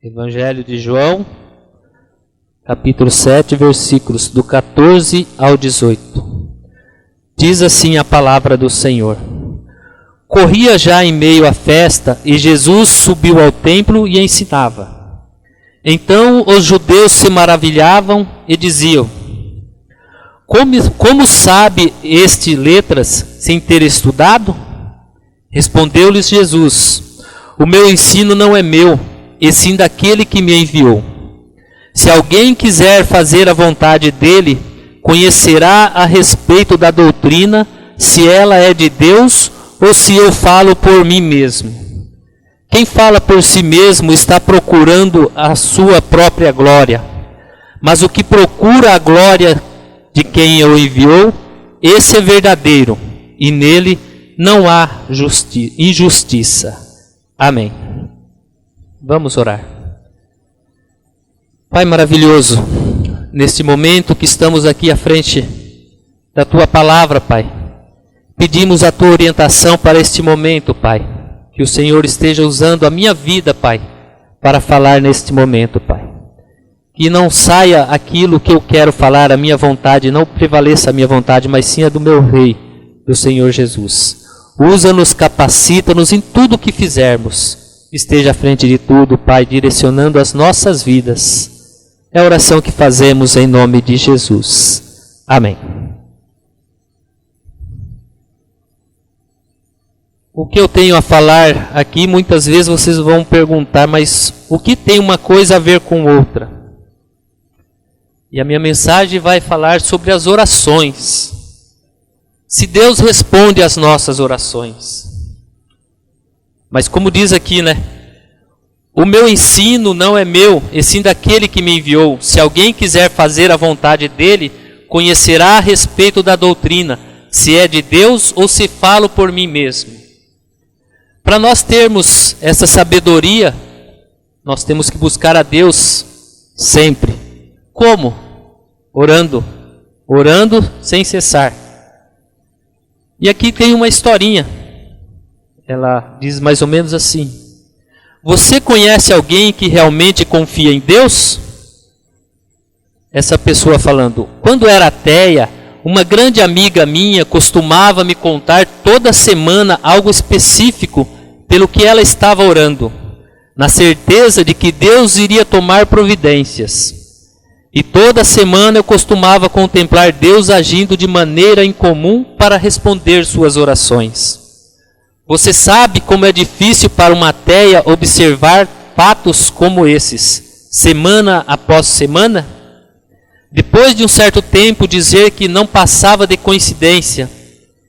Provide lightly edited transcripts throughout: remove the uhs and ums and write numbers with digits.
Evangelho de João, capítulo 7, versículos do 14 ao 18. Diz assim a palavra do Senhor. Corria já em meio à festa, e Jesus subiu ao templo e ensinava. Então os judeus se maravilhavam e diziam: Como sabe este letras sem ter estudado? Respondeu-lhes Jesus: O meu ensino não é meu, e sim daquele que me enviou. Se alguém quiser fazer a vontade dele, conhecerá a respeito da doutrina, se ela é de Deus ou se eu falo por mim mesmo. Quem fala por si mesmo está procurando a sua própria glória, mas o que procura a glória de quem o enviou, esse é verdadeiro, e nele não há injustiça. Amém. Vamos orar. Pai maravilhoso, neste momento que estamos aqui à frente da Tua Palavra, Pai, pedimos a Tua orientação para este momento, Pai. Que o Senhor esteja usando a minha vida, Pai, para falar neste momento, Pai. Que não saia aquilo que eu quero falar, a minha vontade, não prevaleça a minha vontade, mas sim a do meu Rei, do Senhor Jesus. Usa-nos, capacita-nos em tudo o que fizermos. Esteja à frente de tudo, Pai, direcionando as nossas vidas. É a oração que fazemos em nome de Jesus. Amém. O que eu tenho a falar aqui, muitas vezes vocês vão perguntar, mas o que tem uma coisa a ver com outra? E a minha mensagem vai falar sobre as orações. Se Deus responde às nossas orações. Mas como diz aqui, né? O meu ensino não é meu, e sim daquele que me enviou. Se alguém quiser fazer a vontade dele, conhecerá a respeito da doutrina, se é de Deus ou se falo por mim mesmo. Para nós termos essa sabedoria, nós temos que buscar a Deus sempre. Como? Orando. Orando sem cessar. E aqui tem uma historinha. Ela diz mais ou menos assim: Você conhece alguém que realmente confia em Deus? Essa pessoa falando: Quando era ateia, uma grande amiga minha costumava me contar toda semana algo específico pelo que ela estava orando, na certeza de que Deus iria tomar providências. E toda semana eu costumava contemplar Deus agindo de maneira incomum para responder suas orações. Você sabe como é difícil para uma ateia observar fatos como esses, semana após semana? Depois de um certo tempo dizer que não passava de coincidência,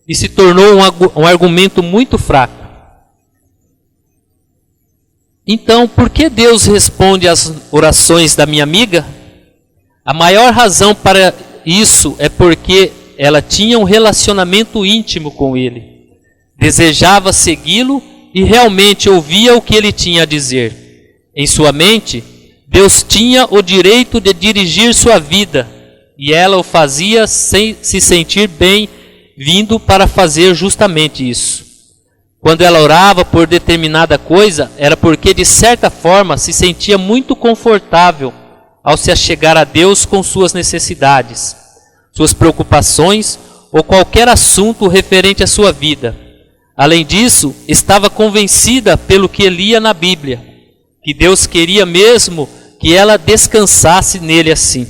e se tornou um argumento muito fraco. Então, por que Deus responde às orações da minha amiga? A maior razão para isso é porque ela tinha um relacionamento íntimo com Ele. Desejava segui-lo e realmente ouvia o que ele tinha a dizer. Em sua mente, Deus tinha o direito de dirigir sua vida, e ela o fazia sem se sentir bem-vindo para fazer justamente isso. Quando ela orava por determinada coisa, era porque de certa forma se sentia muito confortável ao se achegar a Deus com suas necessidades, suas preocupações ou qualquer assunto referente à sua vida. Além disso, estava convencida pelo que lia na Bíblia, que Deus queria mesmo que ela descansasse nele assim.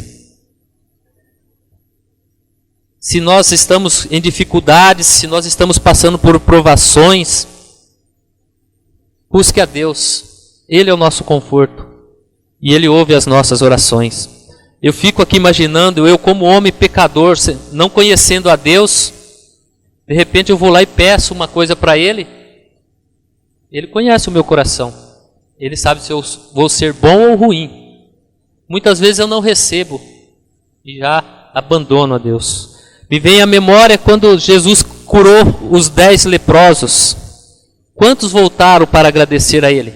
Se nós estamos em dificuldades, se nós estamos passando por provações, busque a Deus. Ele é o nosso conforto e Ele ouve as nossas orações. Eu fico aqui imaginando, eu como homem pecador, não conhecendo a Deus, de repente eu vou lá e peço uma coisa para Ele. Ele conhece o meu coração. Ele sabe se eu vou ser bom ou ruim. Muitas vezes eu não recebo e já abandono a Deus. Me vem à memória quando Jesus curou os 10 leprosos. Quantos voltaram para agradecer a Ele?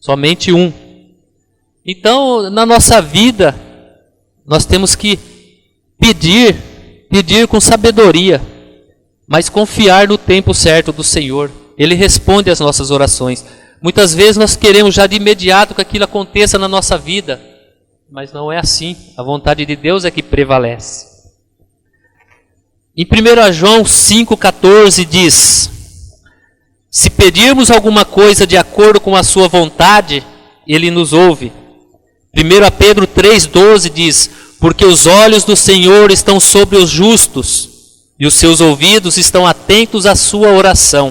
Somente um. Então, na nossa vida, nós temos que pedir com sabedoria, mas confiar no tempo certo do Senhor. Ele responde às nossas orações. Muitas vezes nós queremos já de imediato que aquilo aconteça na nossa vida, mas não é assim. A vontade de Deus é que prevalece. Em 1 João 5,14 diz: se pedirmos alguma coisa de acordo com a sua vontade, Ele nos ouve. 1 Pedro 3,12 diz: porque os olhos do Senhor estão sobre os justos, e os seus ouvidos estão atentos à sua oração,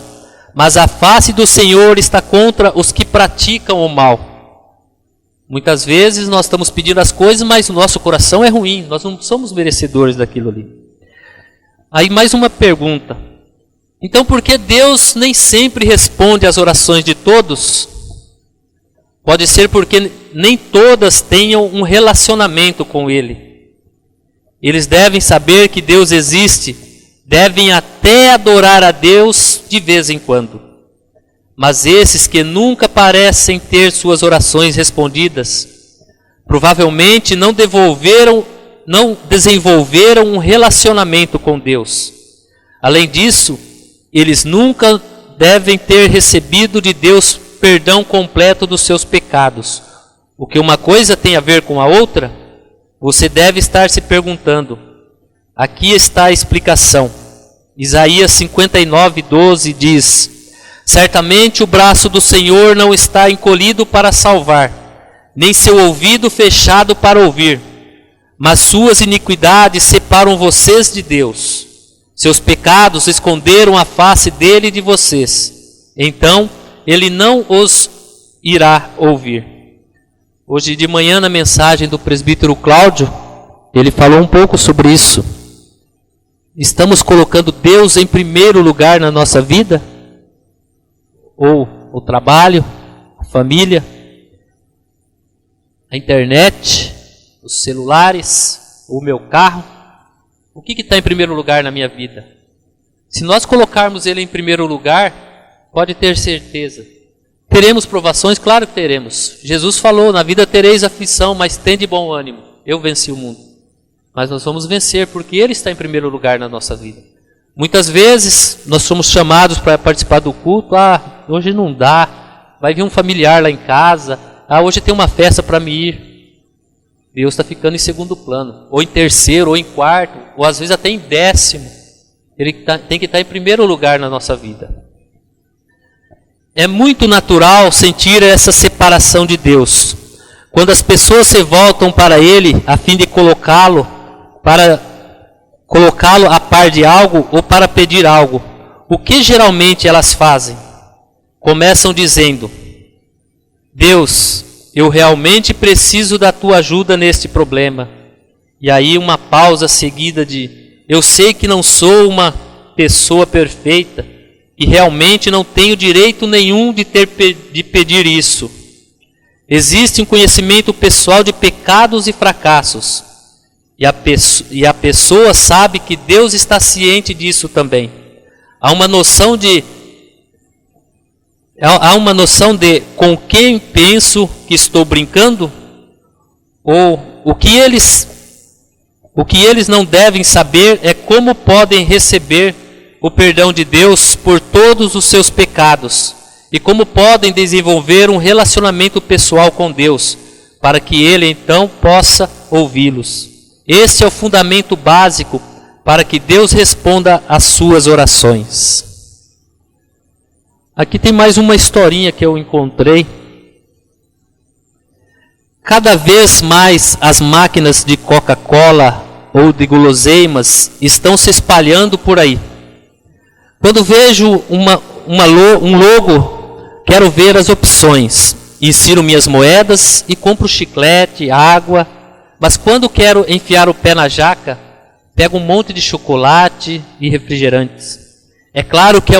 mas a face do Senhor está contra os que praticam o mal. Muitas vezes nós estamos pedindo as coisas, mas o nosso coração é ruim, nós não somos merecedores daquilo ali. Aí mais uma pergunta. Então por que Deus nem sempre responde às orações de todos? Pode ser porque nem todas tenham um relacionamento com Ele. Eles devem saber que Deus existe, devem até adorar a Deus de vez em quando. Mas esses que nunca parecem ter suas orações respondidas, provavelmente não desenvolveram um relacionamento com Deus. Além disso, eles nunca devem ter recebido de Deus perdão completo dos seus pecados. O que uma coisa tem a ver com a outra? Você deve estar se perguntando. Aqui está a explicação. Isaías 59:12 diz: certamente o braço do Senhor não está encolhido para salvar, nem seu ouvido fechado para ouvir, mas suas iniquidades separam vocês de Deus. Seus pecados esconderam a face dele e de vocês. Então ele não os irá ouvir. Hoje de manhã, na mensagem do presbítero Cláudio, ele falou um pouco sobre isso. Estamos colocando Deus em primeiro lugar na nossa vida? Ou o trabalho, a família, a internet, os celulares, o meu carro? O que está em primeiro lugar na minha vida? Se nós colocarmos Ele em primeiro lugar, pode ter certeza. Teremos provações? Claro que teremos. Jesus falou, na vida tereis aflição, mas tende bom ânimo. Eu venci o mundo. Mas nós vamos vencer porque Ele está em primeiro lugar na nossa vida. Muitas vezes nós somos chamados para participar do culto. Hoje não dá. Vai vir um familiar lá em casa. Hoje tem uma festa para me ir. Deus está ficando em segundo plano. Ou em terceiro, ou em quarto, ou às vezes até em décimo. Ele tem que estar em primeiro lugar na nossa vida. É muito natural sentir essa separação de Deus. Quando as pessoas se voltam para Ele a fim de colocá-lo a par de algo ou para pedir algo, o que geralmente elas fazem? Começam dizendo: Deus, eu realmente preciso da tua ajuda neste problema. E aí uma pausa seguida de: eu sei que não sou uma pessoa perfeita e realmente não tenho direito nenhum de pedir isso. Existe um conhecimento pessoal de pecados e fracassos. E a pessoa sabe que Deus está ciente disso também. Há uma noção de com quem penso que estou brincando? Ou o que eles não devem saber é como podem receber o perdão de Deus por todos os seus pecados e como podem desenvolver um relacionamento pessoal com Deus para que Ele então possa ouvi-los. Esse é o fundamento básico para que Deus responda às suas orações. Aqui tem mais uma historinha que eu encontrei. Cada vez mais as máquinas de Coca-Cola ou de guloseimas estão se espalhando por aí. Quando vejo um logo, quero ver as opções. Insiro minhas moedas e compro chiclete, água. Mas quando quero enfiar o pé na jaca, pego um monte de chocolate e refrigerantes. É claro que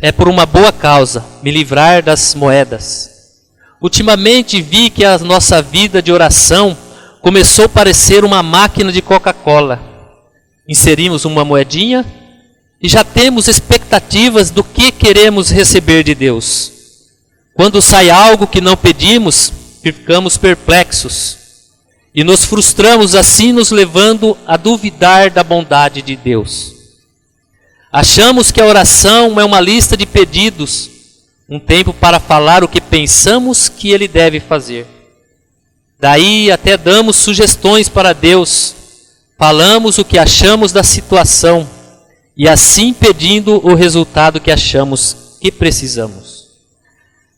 é por uma boa causa, me livrar das moedas. Ultimamente vi que a nossa vida de oração começou a parecer uma máquina de Coca-Cola. Inserimos uma moedinha e já temos expectativas do que queremos receber de Deus. Quando sai algo que não pedimos, ficamos perplexos e nos frustramos, assim nos levando a duvidar da bondade de Deus. Achamos que a oração é uma lista de pedidos, um tempo para falar o que pensamos que Ele deve fazer. Daí até damos sugestões para Deus, falamos o que achamos da situação e assim pedindo o resultado que achamos que precisamos.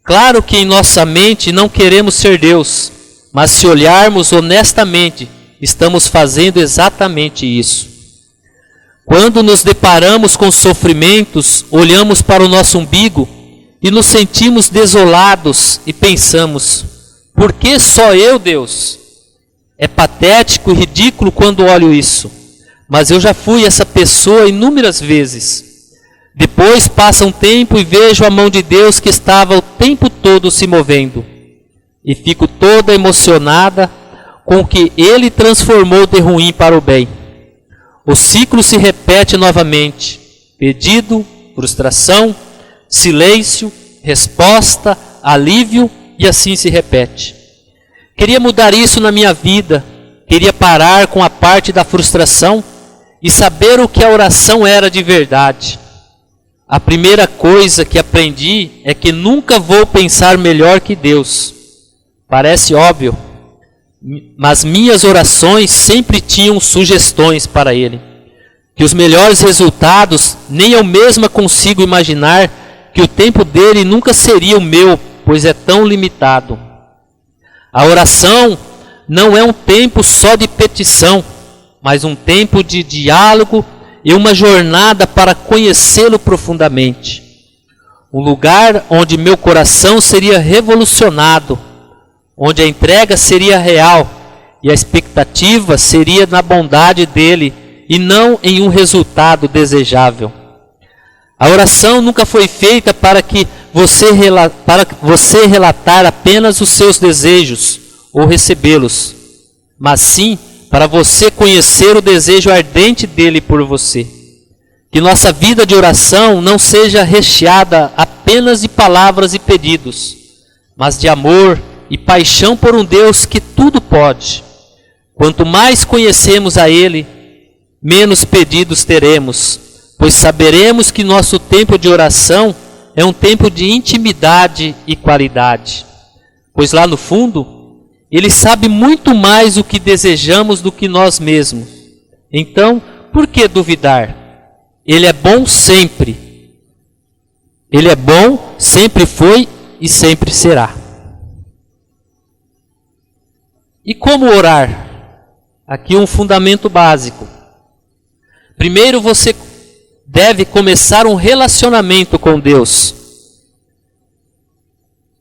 Claro que em nossa mente não queremos ser Deus, mas se olharmos honestamente, estamos fazendo exatamente isso. Quando nos deparamos com sofrimentos, olhamos para o nosso umbigo e nos sentimos desolados e pensamos: por que só eu, Deus? É patético e ridículo quando olho isso, mas eu já fui essa pessoa inúmeras vezes. Depois passa um tempo e vejo a mão de Deus que estava o tempo todo se movendo. E fico toda emocionada com o que Ele transformou de ruim para o bem. O ciclo se repete novamente. Pedido, frustração, silêncio, resposta, alívio e assim se repete. Queria mudar isso na minha vida. Queria parar com a parte da frustração e saber o que a oração era de verdade. A primeira coisa que aprendi é que nunca vou pensar melhor que Deus. Parece óbvio, mas minhas orações sempre tinham sugestões para Ele. Que os melhores resultados nem eu mesma consigo imaginar, que o tempo dele nunca seria o meu, pois é tão limitado. A oração não é um tempo só de petição, mas um tempo de diálogo e uma jornada para conhecê-lo profundamente. Um lugar onde meu coração seria revolucionado, onde a entrega seria real e a expectativa seria na bondade dele e não em um resultado desejável. A oração nunca foi feita para você relatar apenas os seus desejos ou recebê-los, mas sim para você conhecer o desejo ardente dele por você. Que nossa vida de oração não seja recheada apenas de palavras e pedidos, mas de amor e paixão por um Deus que tudo pode. Quanto mais conhecemos a Ele, menos pedidos teremos, pois saberemos que nosso tempo de oração é um tempo de intimidade e qualidade. Pois lá no fundo, Ele sabe muito mais o que desejamos do que nós mesmos. Então, por que duvidar? Ele é bom sempre. Ele é bom, sempre foi e sempre será. E como orar? Aqui um fundamento básico. Primeiro você deve começar um relacionamento com Deus.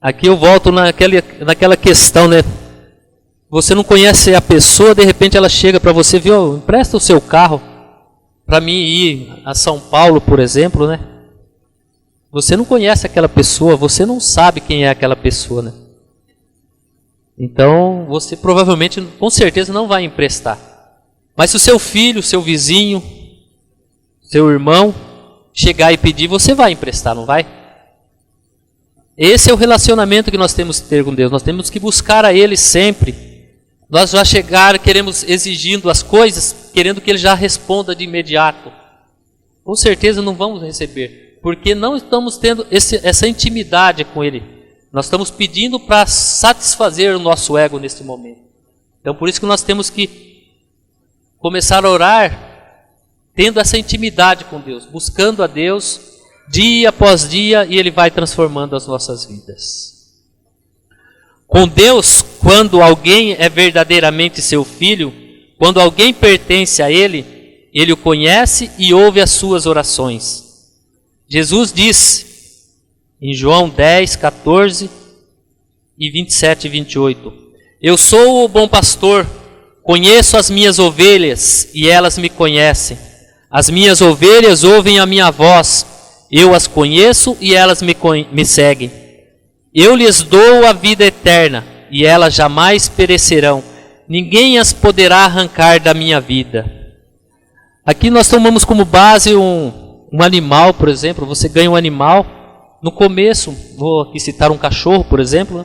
Aqui eu volto naquela questão, né? Você não conhece a pessoa, de repente ela chega para você, viu, empresta o seu carro para mim ir a São Paulo, por exemplo, né? Você não conhece aquela pessoa, você não sabe quem é aquela pessoa, né? Então, você provavelmente, com certeza, não vai emprestar. Mas se o seu filho, seu vizinho, seu irmão chegar e pedir, você vai emprestar, não vai? Esse é o relacionamento que nós temos que ter com Deus. Nós temos que buscar a Ele sempre. Nós já queremos exigindo as coisas, querendo que Ele já responda de imediato. Com certeza não vamos receber, porque não estamos tendo essa intimidade com Ele. Nós estamos pedindo para satisfazer o nosso ego neste momento. Então, por isso que nós temos que começar a orar tendo essa intimidade com Deus, buscando a Deus dia após dia, e Ele vai transformando as nossas vidas. Com Deus, quando alguém é verdadeiramente seu filho, quando alguém pertence a Ele, Ele o conhece e ouve as suas orações. Jesus disse em João 10, 14 e 27 e 28. Eu sou o bom pastor, conheço as minhas ovelhas e elas me conhecem. As minhas ovelhas ouvem a minha voz, eu as conheço e elas me seguem. Eu lhes dou a vida eterna e elas jamais perecerão. Ninguém as poderá arrancar da minha vida. Aqui nós tomamos como base um animal, por exemplo. Você ganha um animal. No começo, vou aqui citar um cachorro, por exemplo, né?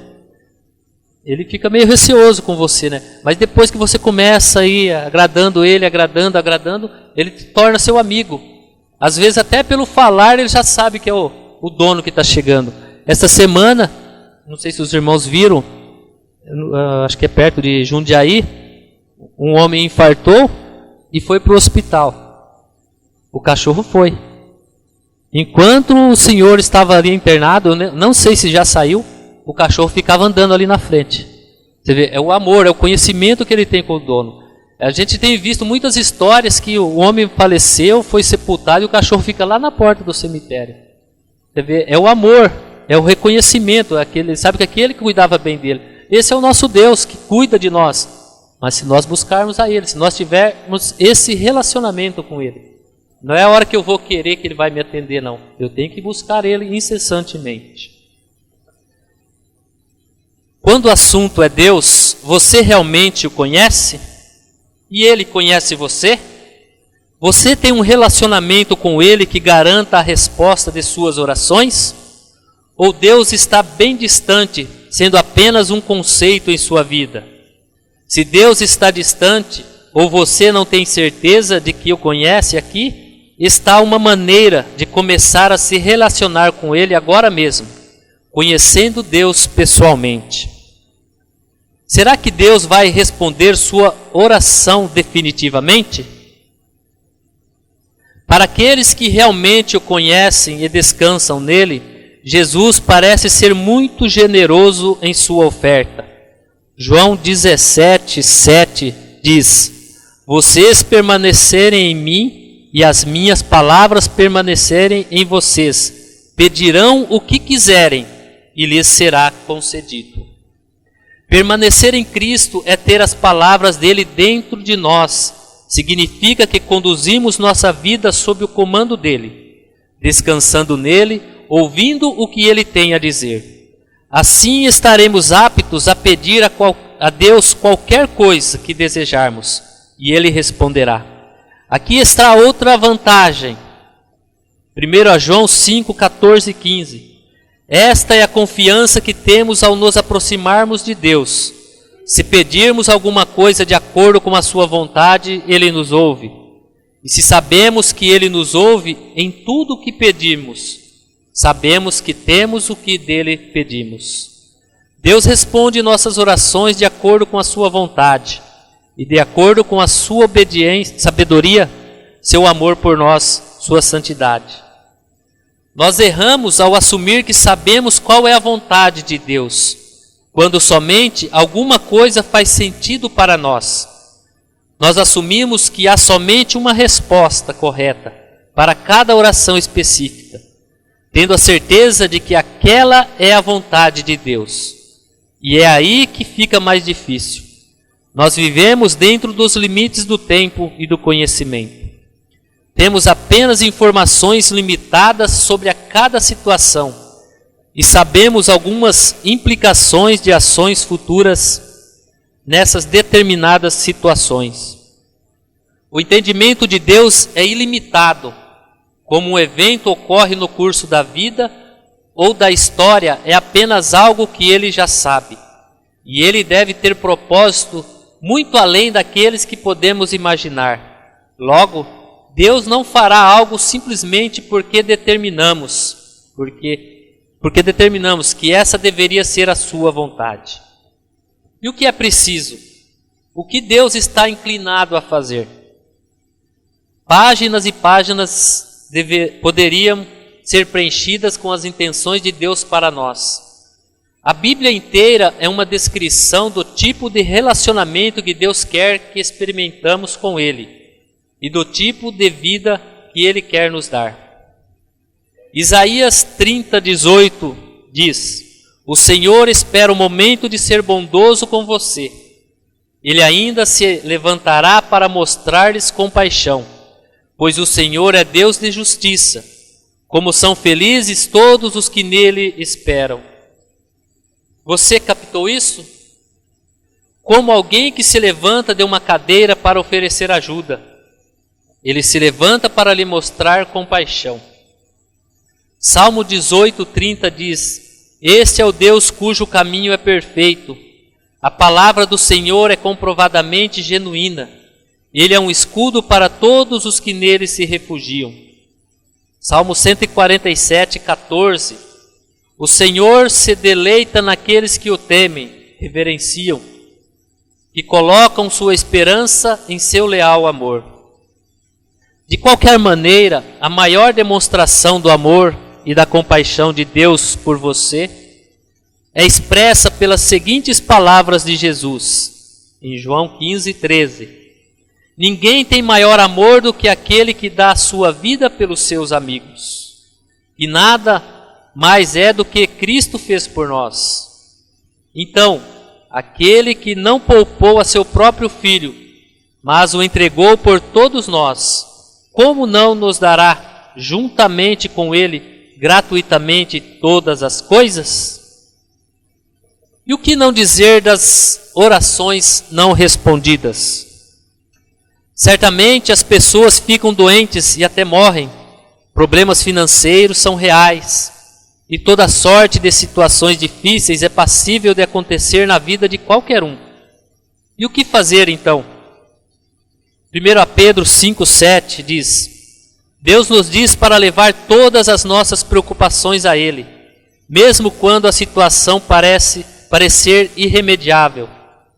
Ele fica meio receoso com você, né? Mas depois que você começa a ir agradando ele, agradando, ele te torna seu amigo. Às vezes até pelo falar ele já sabe que é o dono que está chegando. Esta semana, não sei se os irmãos viram, acho que é perto de Jundiaí, um homem infartou e foi para o hospital. O cachorro foi. Enquanto o senhor estava ali internado, eu não sei se já saiu, o cachorro ficava andando ali na frente. Você vê, é o amor, é o conhecimento que ele tem com o dono. A gente tem visto muitas histórias que o homem faleceu, foi sepultado e o cachorro fica lá na porta do cemitério. Você vê, é o amor, é o reconhecimento, sabe que aquele que cuidava bem dele. Esse é o nosso Deus que cuida de nós. Mas se nós buscarmos a Ele, se nós tivermos esse relacionamento com Ele, não é a hora que eu vou querer que Ele vai me atender, não. Eu tenho que buscar Ele incessantemente. Quando o assunto é Deus, você realmente o conhece? E Ele conhece você? Você tem um relacionamento com Ele que garanta a resposta de suas orações? Ou Deus está bem distante, sendo apenas um conceito em sua vida? Se Deus está distante, ou você não tem certeza de que o conhece aqui, está uma maneira de começar a se relacionar com Ele agora mesmo, conhecendo Deus pessoalmente. Será que Deus vai responder sua oração definitivamente? Para aqueles que realmente o conhecem e descansam nele, Jesus parece ser muito generoso em sua oferta. João 17:7 diz: vocês permanecerem em mim e as minhas palavras permanecerem em vocês, pedirão o que quiserem e lhes será concedido. Permanecer em Cristo é ter as palavras dele dentro de nós. Significa que conduzimos nossa vida sob o comando dele, descansando nele, ouvindo o que ele tem a dizer. Assim estaremos aptos a pedir a Deus qualquer coisa que desejarmos, e ele responderá. Aqui está outra vantagem. 1 João 5, 14 e 15. Esta é a confiança que temos ao nos aproximarmos de Deus. Se pedirmos alguma coisa de acordo com a sua vontade, Ele nos ouve. E se sabemos que Ele nos ouve em tudo o que pedimos, sabemos que temos o que dele pedimos. Deus responde nossas orações de acordo com a sua vontade e de acordo com a sua obediência, sabedoria, seu amor por nós, sua santidade. Nós erramos ao assumir que sabemos qual é a vontade de Deus, quando somente alguma coisa faz sentido para nós. Nós assumimos que há somente uma resposta correta para cada oração específica, tendo a certeza de que aquela é a vontade de Deus. E é aí que fica mais difícil. Nós vivemos dentro dos limites do tempo e do conhecimento. Temos apenas informações limitadas sobre cada situação e sabemos algumas implicações de ações futuras nessas determinadas situações. O entendimento de Deus é ilimitado. Como um evento ocorre no curso da vida ou da história, é apenas algo que ele já sabe. E ele deve ter propósito muito além daqueles que podemos imaginar. Logo, Deus não fará algo simplesmente porque determinamos que essa deveria ser a sua vontade. E o que é preciso? O que Deus está inclinado a fazer? Páginas e páginas poderiam ser preenchidas com as intenções de Deus para nós. A Bíblia inteira é uma descrição do tipo de relacionamento que Deus quer que experimentamos com Ele e do tipo de vida que Ele quer nos dar. Isaías 30:18 diz: o Senhor espera o momento de ser bondoso com você. Ele ainda se levantará para mostrar-lhes compaixão, pois o Senhor é Deus de justiça. Como são felizes todos os que nele esperam. Você captou isso? Como alguém que se levanta de uma cadeira para oferecer ajuda. Ele se levanta para lhe mostrar compaixão. Salmo 18:30 diz: este é o Deus cujo caminho é perfeito. A palavra do Senhor é comprovadamente genuína. Ele é um escudo para todos os que nele se refugiam. Salmo 147:14. O Senhor se deleita naqueles que o temem, reverenciam, que colocam sua esperança em seu leal amor. De qualquer maneira, a maior demonstração do amor e da compaixão de Deus por você é expressa pelas seguintes palavras de Jesus, em João 15:13. Ninguém tem maior amor do que aquele que dá a sua vida pelos seus amigos. E nada mais é do que Cristo fez por nós. Então, aquele que não poupou a seu próprio Filho, mas o entregou por todos nós, como não nos dará juntamente com ele, gratuitamente, todas as coisas? E o que não dizer das orações não respondidas? Certamente as pessoas ficam doentes e até morrem. Problemas financeiros são reais. E toda sorte de situações difíceis é passível de acontecer na vida de qualquer um. E o que fazer então? 1 Pedro 5,7 diz: Deus nos diz para levar todas as nossas preocupações a Ele, mesmo quando a situação parecer irremediável.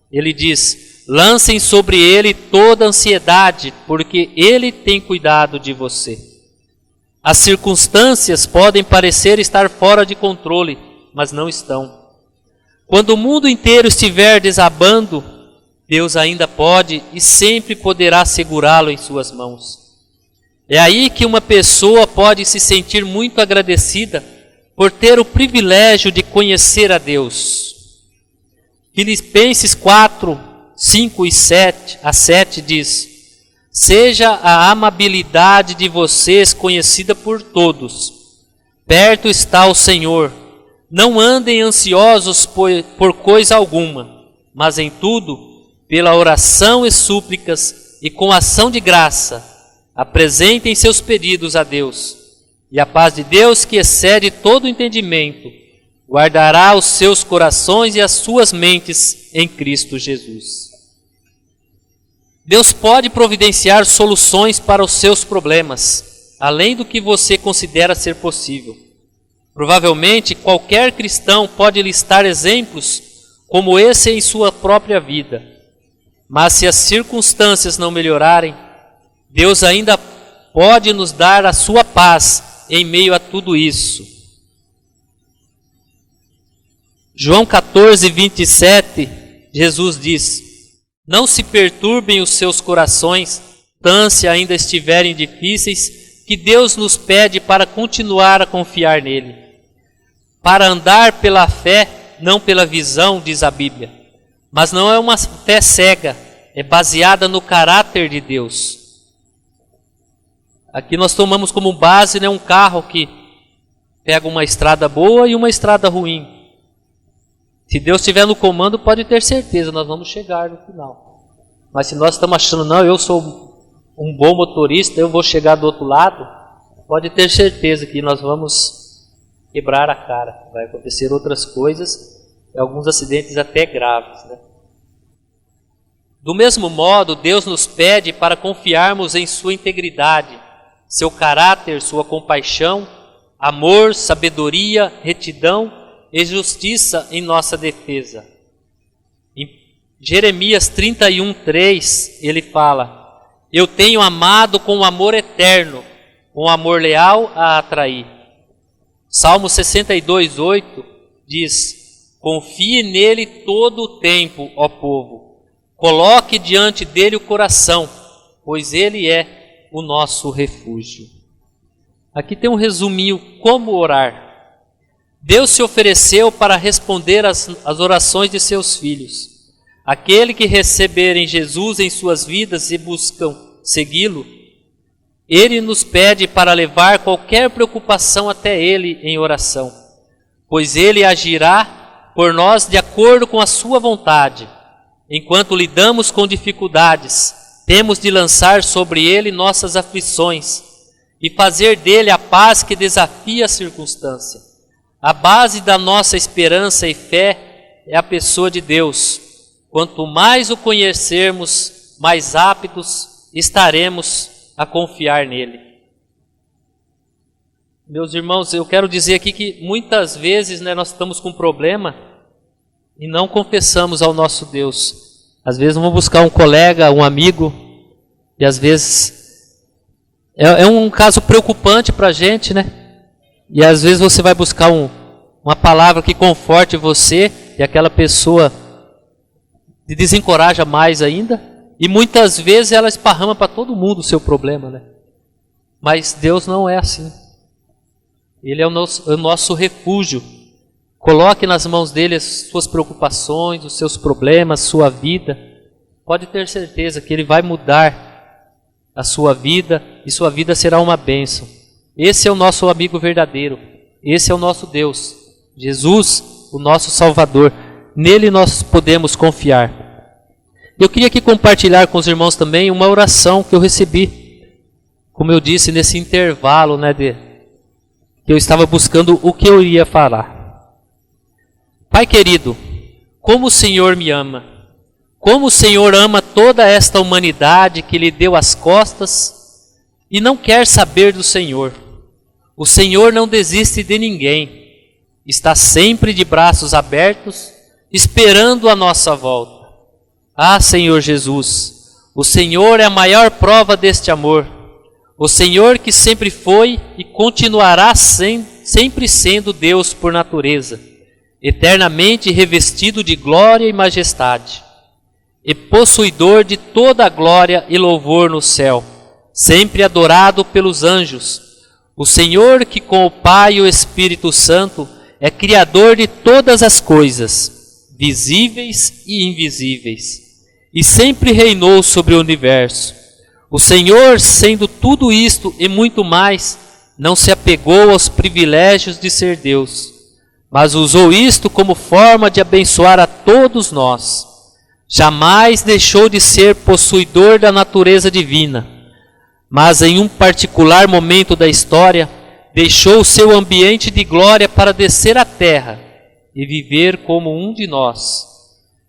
Ele diz: lancem sobre Ele toda a ansiedade, porque Ele tem cuidado de você. As circunstâncias podem parecer estar fora de controle, mas não estão. Quando o mundo inteiro estiver desabando, Deus ainda pode e sempre poderá segurá-lo em suas mãos. É aí que uma pessoa pode se sentir muito agradecida por ter o privilégio de conhecer a Deus. Filipenses 4:5-7 diz: seja a amabilidade de vocês conhecida por todos. Perto está o Senhor. Não andem ansiosos por coisa alguma, mas em tudo, pela oração e súplicas e com ação de graça, apresentem seus pedidos a Deus. E a paz de Deus, que excede todo entendimento, guardará os seus corações e as suas mentes em Cristo Jesus. Deus pode providenciar soluções para os seus problemas, além do que você considera ser possível. Provavelmente qualquer cristão pode listar exemplos como esse em sua própria vida. Mas se as circunstâncias não melhorarem, Deus ainda pode nos dar a sua paz em meio a tudo isso. João 14:27, Jesus diz: não se perturbem os seus corações, se ainda estiverem difíceis, que Deus nos pede para continuar a confiar nele. Para andar pela fé, não pela visão, diz a Bíblia. Mas não é uma fé cega, é baseada no caráter de Deus. Aqui nós tomamos como base, um carro que pega uma estrada boa e uma estrada ruim. Se Deus estiver no comando, pode ter certeza, nós vamos chegar no final. Mas se nós estamos achando, não, eu sou um bom motorista, eu vou chegar do outro lado, pode ter certeza que nós vamos quebrar a cara. Vai acontecer outras coisas, e alguns acidentes até graves, Do mesmo modo, Deus nos pede para confiarmos em sua integridade, seu caráter, sua compaixão, amor, sabedoria, retidão e justiça em nossa defesa. Em Jeremias 31:3, ele fala: eu tenho amado com amor eterno, com amor leal a atrair. Salmo 62:8 diz: confie nele todo o tempo, ó povo, coloque diante dele o coração, pois ele é o nosso refúgio. Aqui tem um resuminho, como orar. Deus se ofereceu para responder as orações de seus filhos. Aquele que receberem Jesus em suas vidas e buscam segui-lo, Ele nos pede para levar qualquer preocupação até Ele em oração, pois Ele agirá por nós de acordo com a sua vontade. Enquanto lidamos com dificuldades, temos de lançar sobre Ele nossas aflições e fazer dele a paz que desafia a circunstância. A base da nossa esperança e fé é a pessoa de Deus. Quanto mais o conhecermos, mais aptos estaremos a confiar nele. Meus irmãos, eu quero dizer aqui que muitas vezes, né, nós estamos com um problema e não confessamos ao nosso Deus. Às vezes vamos buscar um colega, um amigo, e às vezes é um caso preocupante para a gente, né? E às vezes você vai buscar uma palavra que conforte você e aquela pessoa te desencoraja mais ainda. E muitas vezes ela esparrama para todo mundo o seu problema, né? Mas Deus não é assim. Ele é o nosso refúgio. Coloque nas mãos dele as suas preocupações, os seus problemas, sua vida. Pode ter certeza que ele vai mudar a sua vida e sua vida será uma bênção. Esse é o nosso amigo verdadeiro. Esse é o nosso Deus. Jesus, o nosso Salvador. Nele nós podemos confiar. Eu queria aqui compartilhar com os irmãos também uma oração que eu recebi, como eu disse, nesse intervalo, né, que eu estava buscando o que eu iria falar. Pai querido, como o Senhor me ama, como o Senhor ama toda esta humanidade que lhe deu as costas e não quer saber do Senhor. O Senhor não desiste de ninguém, está sempre de braços abertos, esperando a nossa volta. Ah, Senhor Jesus, o Senhor é a maior prova deste amor. O Senhor que sempre foi e continuará sempre sendo Deus por natureza, eternamente revestido de glória e majestade, e possuidor de toda a glória e louvor no céu, sempre adorado pelos anjos. O Senhor que com o Pai e o Espírito Santo é Criador de todas as coisas, visíveis e invisíveis, e sempre reinou sobre o universo. O Senhor, sendo tudo isto e muito mais, não se apegou aos privilégios de ser Deus, mas usou isto como forma de abençoar a todos nós. Jamais deixou de ser possuidor da natureza divina, mas em um particular momento da história, deixou o seu ambiente de glória para descer à terra e viver como um de nós,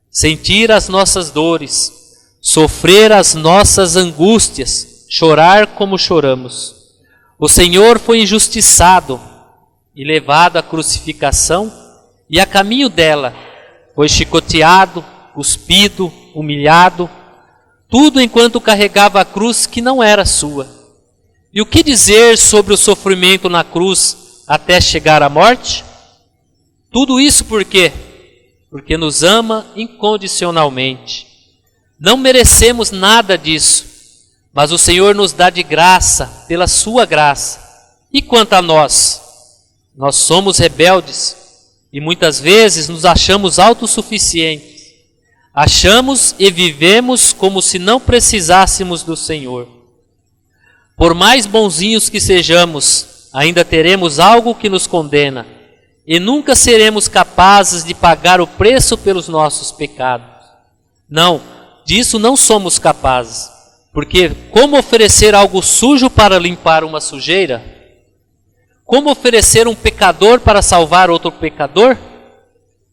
sentir as nossas dores, sofrer as nossas angústias, chorar como choramos. O Senhor foi injustiçado e levado à crucificação, e a caminho dela foi chicoteado, cuspido, humilhado, tudo enquanto carregava a cruz que não era sua. E o que dizer sobre o sofrimento na cruz até chegar à morte? Tudo isso por quê? Porque nos ama incondicionalmente. Não merecemos nada disso, mas o Senhor nos dá de graça, pela sua graça. E quanto a nós? Nós somos rebeldes e muitas vezes nos achamos autossuficientes. Achamos e vivemos como se não precisássemos do Senhor. Por mais bonzinhos que sejamos, ainda teremos algo que nos condena e nunca seremos capazes de pagar o preço pelos nossos pecados. Não, disso não somos capazes, porque como oferecer algo sujo para limpar uma sujeira? Como oferecer um pecador para salvar outro pecador?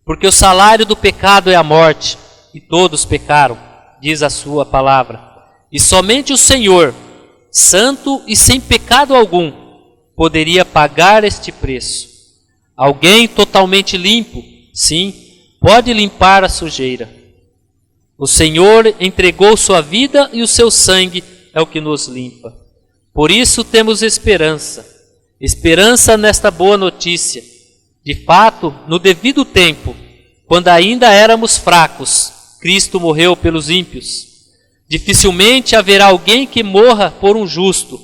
Porque o salário do pecado é a morte, e todos pecaram, diz a sua palavra. E somente o Senhor, santo e sem pecado algum, poderia pagar este preço. Alguém totalmente limpo, sim, pode limpar a sujeira. O Senhor entregou sua vida e o seu sangue é o que nos limpa. Por isso temos esperança. Esperança nesta boa notícia. De fato, no devido tempo, quando ainda éramos fracos, Cristo morreu pelos ímpios. Dificilmente haverá alguém que morra por um justo.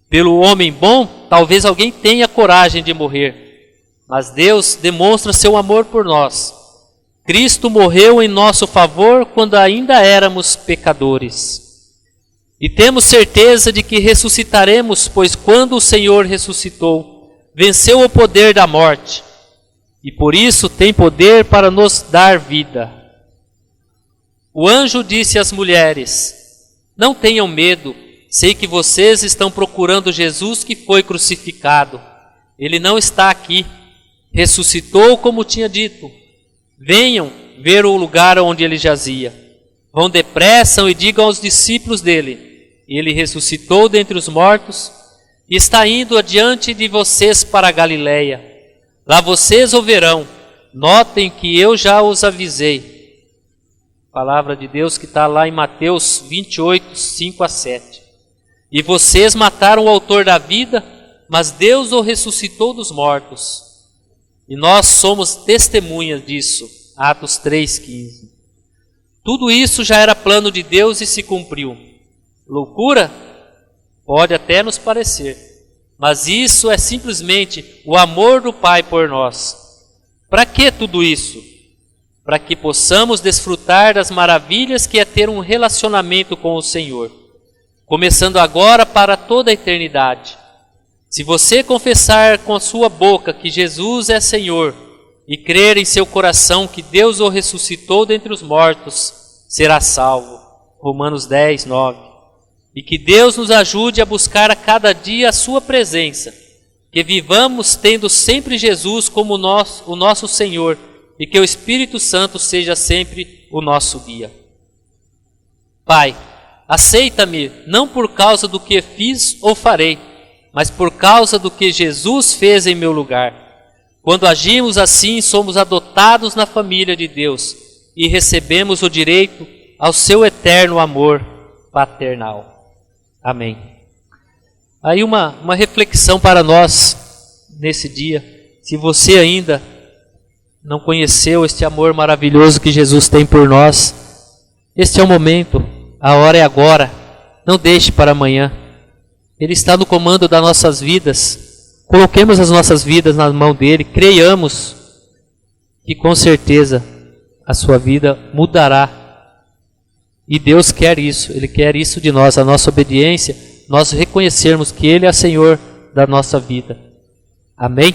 Pelo homem bom, talvez alguém tenha coragem de morrer. Mas Deus demonstra seu amor por nós. Cristo morreu em nosso favor quando ainda éramos pecadores. E temos certeza de que ressuscitaremos, pois quando o Senhor ressuscitou, venceu o poder da morte. E por isso tem poder para nos dar vida. O anjo disse às mulheres: não tenham medo, sei que vocês estão procurando Jesus que foi crucificado. Ele não está aqui, ressuscitou como tinha dito. Venham ver o lugar onde ele jazia. Vão depressa e digam aos discípulos dele: ele ressuscitou dentre os mortos está indo adiante de vocês para a Galiléia. Lá vocês o verão. Notem que eu já os avisei. Palavra de Deus que está lá em Mateus 28, 5 a 7. E vocês mataram o autor da vida, mas Deus o ressuscitou dos mortos. E nós somos testemunhas disso. Atos 3,15. Tudo isso já era plano de Deus e se cumpriu. Loucura? Pode até nos parecer, mas isso é simplesmente o amor do Pai por nós. Para que tudo isso? Para que possamos desfrutar das maravilhas que é ter um relacionamento com o Senhor, começando agora para toda a eternidade. Se você confessar com a sua boca que Jesus é Senhor e crer em seu coração que Deus o ressuscitou dentre os mortos, será salvo. Romanos 10, 9. E que Deus nos ajude a buscar a cada dia a sua presença, que vivamos tendo sempre Jesus como o nosso Senhor e que o Espírito Santo seja sempre o nosso guia. Pai, aceita-me não por causa do que fiz ou farei, mas por causa do que Jesus fez em meu lugar. Quando agimos assim, somos adotados na família de Deus e recebemos o direito ao seu eterno amor paternal. Amém. Aí uma reflexão para nós nesse dia. Se você ainda não conheceu este amor maravilhoso que Jesus tem por nós, este é o momento, a hora é agora. Não deixe para amanhã. Ele está no comando das nossas vidas. Coloquemos as nossas vidas na mão dele. Creiamos que com certeza a sua vida mudará. E Deus quer isso, Ele quer isso de nós, a nossa obediência, nós reconhecermos que Ele é Senhor da nossa vida. Amém?